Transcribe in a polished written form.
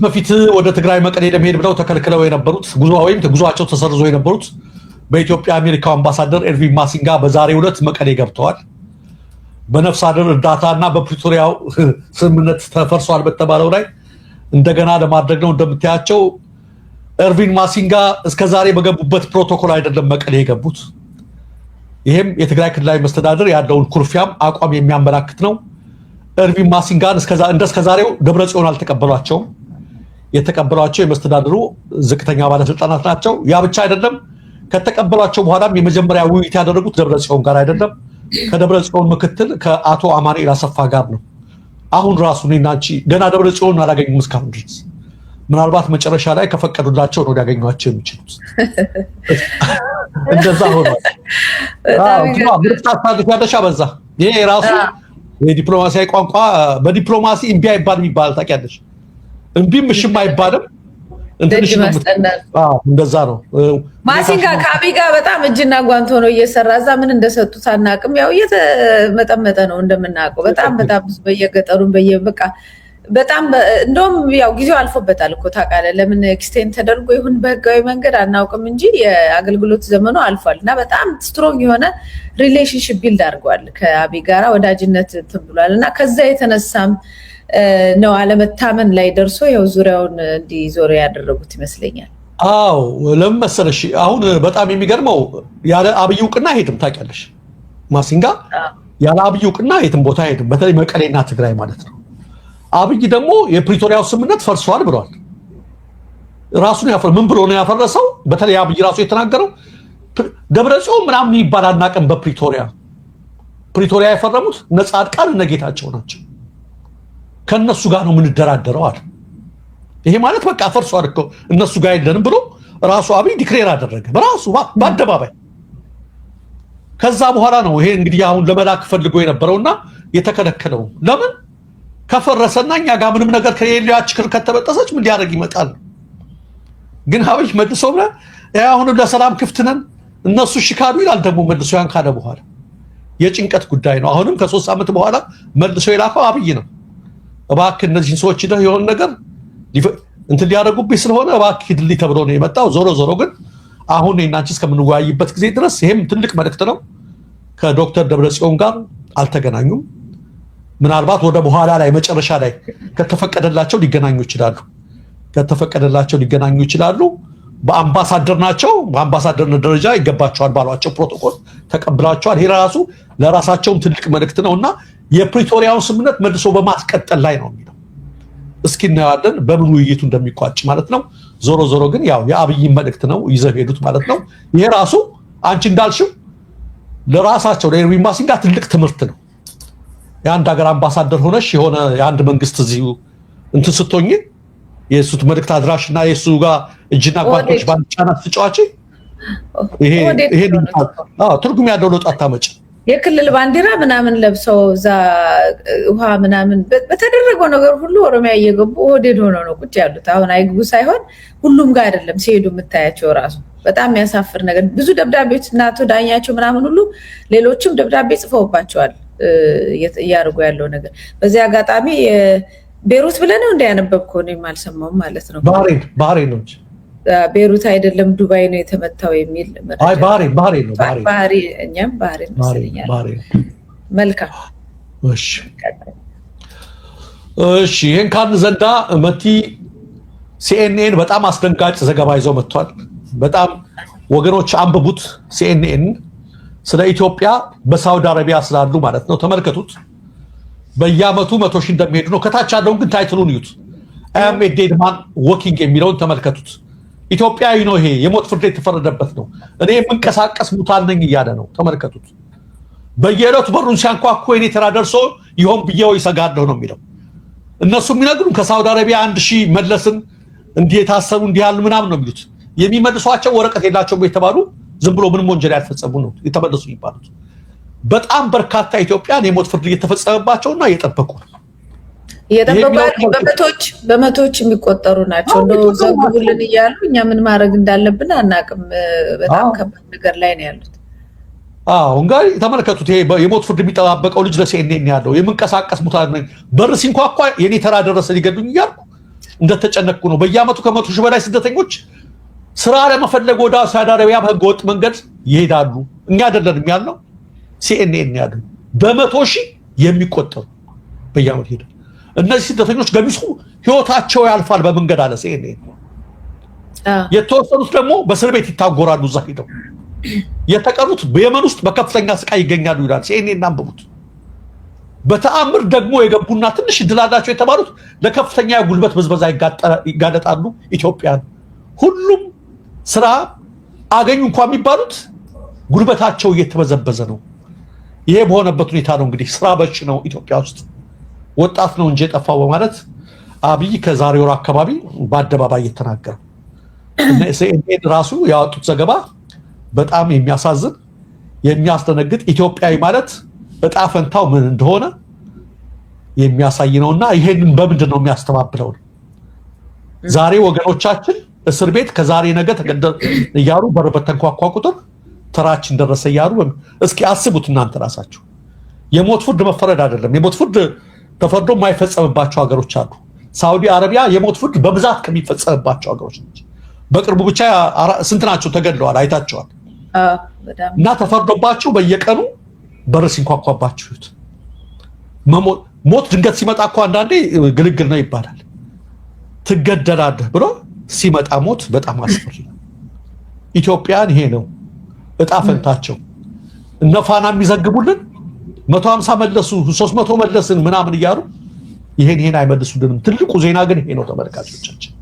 በፊት ወደ ትግራይ መቀሌ ለመሄድ ብለው ተከልክለው የነበሩት ጉዟቸው ተሰርዞ የነበሩት በኢትዮጵያ አሜሪካው አምባሳደር ኤርቪን ማሲንጋ በዛሬው ዕለት መቀሌ ገብተዋል። በነፍስ አድን እርዳታና በፕሪቶሪያው ስምምነት ተፈርሷል በተባለው ላይ እንደገና ለማድረግ ነው። እንደምታያቸው ኤርቪን ማሲንጋ እስከዛሬ በገቡበት ፕሮቶኮል አይደለም መቀሌ የገቡት። ይሄም የትግራይ ክልላዊ መስተዳድር ያለውን ኩርፊያም አቋም የሚያመላክት ነው። ኤርቪን ማሲንጋን እስከዛሬው ደብረጽዮን አልተቀበሏቸውም። የተቀበሏቸው የመስተዳድሩ ዝቅተኛ ባለስልጣናት ናቸው። ያ ብቻ አይደለም፣ ከተቀበሏቸው በኋላም የመጀመሪያ ውይይት ያደረጉት ደብረጽዮን ጋር አይደለም፣ ከደብረጽዮን ምክትል ከአቶ አማኑኤል አሰፋ ጋር ነው። አሁን ራሱ እኔና አንቺ ገና ደብረጽዮን አላገኙም እስካሁን ድረስ። ምናልባት መጨረሻ ላይ ከፈቀዱላቸው ነው ሊያገኟቸው የሚችሉት። እንደዛ ሆኗል። ምርጫ በዛ። ይሄ ራሱ የዲፕሎማሲያዊ ቋንቋ በዲፕሎማሲ እምቢ አይባልም ይባላል። ታውቂያለሽ? እምቢም እሽም አይባልም። እንደዛ ነው። ማሲንጋ ከአብይ ጋር በጣም እጅና ጓንት ሆኖ እየሰራ እዛ ምን እንደሰጡት አናውቅም። ያው እየተመጠመጠ ነው እንደምናውቀው። በጣም በየገጠሩ በቃ በጣም እንደውም ያው ጊዜው አልፎበታል እኮ ታውቃለህ። ለምን ኤክስቴንድ ተደርጎ ይሁን በህጋዊ መንገድ አናውቅም እንጂ የአገልግሎት ዘመኑ አልፏል እና በጣም ስትሮንግ የሆነ ሪሌሽንሽፕ ቢልድ አድርጓል ከአብይ ጋራ ወዳጅነት እንትን ብሏል እና ከዛ የተነሳም ነው አለመታመን ላይ ደርሶ ያው ዙሪያውን እንዲዞር ያደረጉት ይመስለኛል። አዎ ለምን መሰለሽ አሁን በጣም የሚገርመው ያለ አብይ እውቅና አይሄድም። ታውቂያለሽ? ማሲንጋ ያለ አብይ እውቅና የትም ቦታ አይሄድም፣ በተለይ መቀሌና ትግራይ ማለት ነው። አብይ ደግሞ የፕሪቶሪያው ስምምነት ፈርሷል ብሏል። ራሱን ምን ብሎ ነው ያፈረሰው? በተለይ አብይ ራሱ የተናገረው ደብረጽዮን ምናምን ይባላል እናቀም በፕሪቶሪያ የፈረሙት ነጻድቃን እነ ጌታቸው ናቸው። ከነሱ ጋር ነው የምንደራደረው አለ። ይሄ ማለት በቃ ፈርሷል እኮ እነሱ ጋር የለንም ብሎ ራሱ አብይ ዲክሌር አደረገ በራሱ በአደባባይ። ከዛ በኋላ ነው ይሄ እንግዲህ አሁን ለመላክ ፈልጎ የነበረውና የተከለከለው። ለምን ከፈረሰና እኛ ጋር ምንም ነገር ከሌለው ያችክር ከተበጠሰች ምን ሊያደርግ ይመጣል? ግን አብይ መልሶ አሁንም ለሰላም ክፍት ነን እነሱ ሽካዱ ይላል። ደግሞ መልሶ ያን ካለ በኋላ የጭንቀት ጉዳይ ነው። አሁንም ከ3 ዓመት በኋላ መልሶ የላከው አብይ ነው። እባክህ እነዚህን ሰዎች የሆነ ነገር እንትን ሊያደርጉብኝ ስለሆነ እባክህ ሂድልኝ ተብሎ ነው የመጣው። ዞሮ ግን አሁን እናንቺ እስከምንወያይበት ጊዜ ድረስ ይሄም ትልቅ መልእክት ነው። ከዶክተር ደብረጽዮን ጋር አልተገናኙም። ምናልባት ወደ በኋላ ላይ መጨረሻ ላይ ከተፈቀደላቸው ሊገናኙ ይችላሉ። በአምባሳደር ናቸው። በአምባሳደርነት ደረጃ ይገባቸዋል ባሏቸው ፕሮቶኮል ተቀብላቸዋል። ይሄ ራሱ ለራሳቸውም ትልቅ መልእክት ነውና የፕሪቶሪያውን ስምምነት መልሶ በማስቀጠል ላይ ነው የሚለው። እስኪ እናያለን በምን ውይይቱ እንደሚቋጭ ማለት ነው። ዞሮ ግን ያው የአብይ መልእክት ነው ይዘው ሄዱት ማለት ነው። ይሄ ራሱ አንቺ እንዳልሽው ለራሳቸው ለኤርቪን ማሲንጋ ትልቅ ትምህርት ነው። የአንድ ሀገር አምባሳደር ሆነሽ የሆነ የአንድ መንግስት እዚሁ እንትን ስትሆኝ የእሱ መልእክት አድራሽና የእሱ ጋር እጅና ጓንቶች ባንድ ጫና ስትጫዋች ይሄ ትርጉም ያለው ለውጥ አታመጭ። የክልል ባንዲራ ምናምን ለብሰው እዛ ውሃ ምናምን በተደረገው ነገር ሁሉ ኦሮሚያ እየገቡ ኦህዴድ ሆነው ነው ቁጭ ያሉት። አሁን አይግቡ ሳይሆን ሁሉም ጋር አይደለም ሲሄዱ የምታያቸው ራሱ በጣም የሚያሳፍር ነገር። ብዙ ደብዳቤዎች እና አቶ ዳኛቸው ምናምን ሁሉ ሌሎችም ደብዳቤ ጽፈውባቸዋል እያደረጉ ያለው ነገር። በዚህ አጋጣሚ ቤሩት ብለህ ነው እንዳያነበብከው ነው የማልሰማው ማለት ነው። ባህሬን ነው ቤሩት አይደለም ዱባይ ነው የተመታው የሚል አይ ባህሬን ነው። እኛም ባህሬን መስለኛል። መልካም እሺ ይሄን ካልን ዘንዳ መቲ ሲኤንኤን በጣም አስደንጋጭ ዘገባ ይዞ መጥቷል። በጣም ወገኖች አንብቡት። ሲኤንኤን ስለ ኢትዮጵያ በሳውዲ አረቢያ ስላሉ ማለት ነው ተመልከቱት። በየአመቱ 100,000 እንደሚሄዱ ነው። ከታች ያለውን ግን ታይትሉን ይዩት። አም ኤ ዴድ ማን ዎኪንግ የሚለውን ተመልከቱት። ኢትዮጵያዊ ነው ይሄ፣ የሞት ፍርድ የተፈረደበት ነው። እኔ የምንቀሳቀስ ሙታን ነኝ እያለ ነው። ተመልከቱት። በየዕለቱ በሩን ሲያንኳኩ የኔ ተራ ደርሶ ይሆን ብዬው ይሰጋለሁ ነው የሚለው። እነሱ የሚነግሩን ከሳውዲ አረቢያ 1,000 መለስን እንዲህ የታሰሩ እንዲህ ያሉ ምናምን ነው የሚሉት። የሚመልሷቸው ወረቀት የላቸውም የተባሉ ዝም ብሎ ምንም ወንጀል ያልፈጸሙ ነው የተመለሱ የሚባሉት። በጣም በርካታ ኢትዮጵያን የሞት ፍርድ እየተፈጸመባቸውና እየጠበቁ ነው። በመቶዎች የሚቆጠሩ ናቸው። እንደው ዘግቡልን እያሉ እኛ ምን ማድረግ እንዳለብን አናውቅም። በጣም ከባድ ነገር ላይ ነው ያሉት። እንግዲህ ተመልከቱት። ይሄ የሞት ፍርድ የሚጠባበቀው ልጅ ለሲኤንኤን ያለው የምንቀሳቀስ ሙታን ነኝ፣ በር ሲንኳኳ የኔ ተራ ደረሰ ሊገዱኝ እያልኩ እንደተጨነቁ ነው። በየአመቱ ከመቶ ሺህ በላይ ስደተኞች ስራ ለመፈለግ ወደ ሳውዲ አረቢያ በህገወጥ መንገድ ይሄዳሉ። እኛ አይደለንም ያልነው ሲኤንኤን ያለው በመቶ ሺህ የሚቆጠሩ በየአመቱ ይሄዳሉ። እነዚህ ስደተኞች ገሚሱ ህይወታቸው ያልፋል በመንገድ አለ ሲኤንኤን። የተወሰኑት ደግሞ በእስር ቤት ይታጎራሉ እዛ ሄደው፣ የተቀሩት በየመን ውስጥ በከፍተኛ ስቃይ ይገኛሉ ይላል ሲኤንኤን አንብቡት። በተአምር ደግሞ የገቡና ትንሽ እድል አላቸው የተባሉት ለከፍተኛ የጉልበት ብዝበዛ ይጋለጣሉ ኢትዮጵያን። ሁሉም ስራ አገኙ እንኳን የሚባሉት ጉልበታቸው እየተበዘበዘ ነው። ይሄ በሆነበት ሁኔታ ነው እንግዲህ ስራ በሽ ነው ኢትዮጵያ ውስጥ ወጣት ነው እንጂ የጠፋው በማለት አብይ ከዛሬ ወር አካባቢ በአደባባይ እየተናገረ እና ሲኤንኤን ራሱ ያወጡት ዘገባ በጣም የሚያሳዝን የሚያስደነግጥ ኢትዮጵያዊ ማለት እጣ ፈንታው ምን እንደሆነ የሚያሳይ ነውና ይሄንን በምንድን ነው የሚያስተባብለው? ዛሬ ወገኖቻችን እስር ቤት ከዛሬ ነገ ተገደል እያሉ በር በተንኳኳ ቁጥር ተራችን ደረሰ እያሉ እስኪ አስቡት እናንተ ራሳችሁ። የሞት ፍርድ መፈረድ አይደለም፣ የሞት ፍርድ ተፈርዶ የማይፈጸምባቸው ሀገሮች አሉ። ሳውዲ አረቢያ የሞት ፍርድ በብዛት ከሚፈጸምባቸው ሀገሮች ነች። በቅርቡ ብቻ ስንት ናቸው ተገድለዋል፣ አይታቸዋል። እና ተፈርዶባቸው በየቀኑ በር ሲንኳኳባችሁት ሞት ድንገት ሲመጣ እኮ አንዳንዴ ግልግል ነው ይባላል። ትገደላለህ ብሎ ሲመጣ ሞት በጣም አስፈሪ ነው። ኢትዮጵያን ይሄ ነው እጣ ፈንታቸው። እነ ፋና የሚዘግቡልን 150 መለሱ 300 መለስን ምናምን እያሉ ይሄን አይመልሱልንም። ትልቁ ዜና ግን ይሄ ነው ተመልካቾቻችን።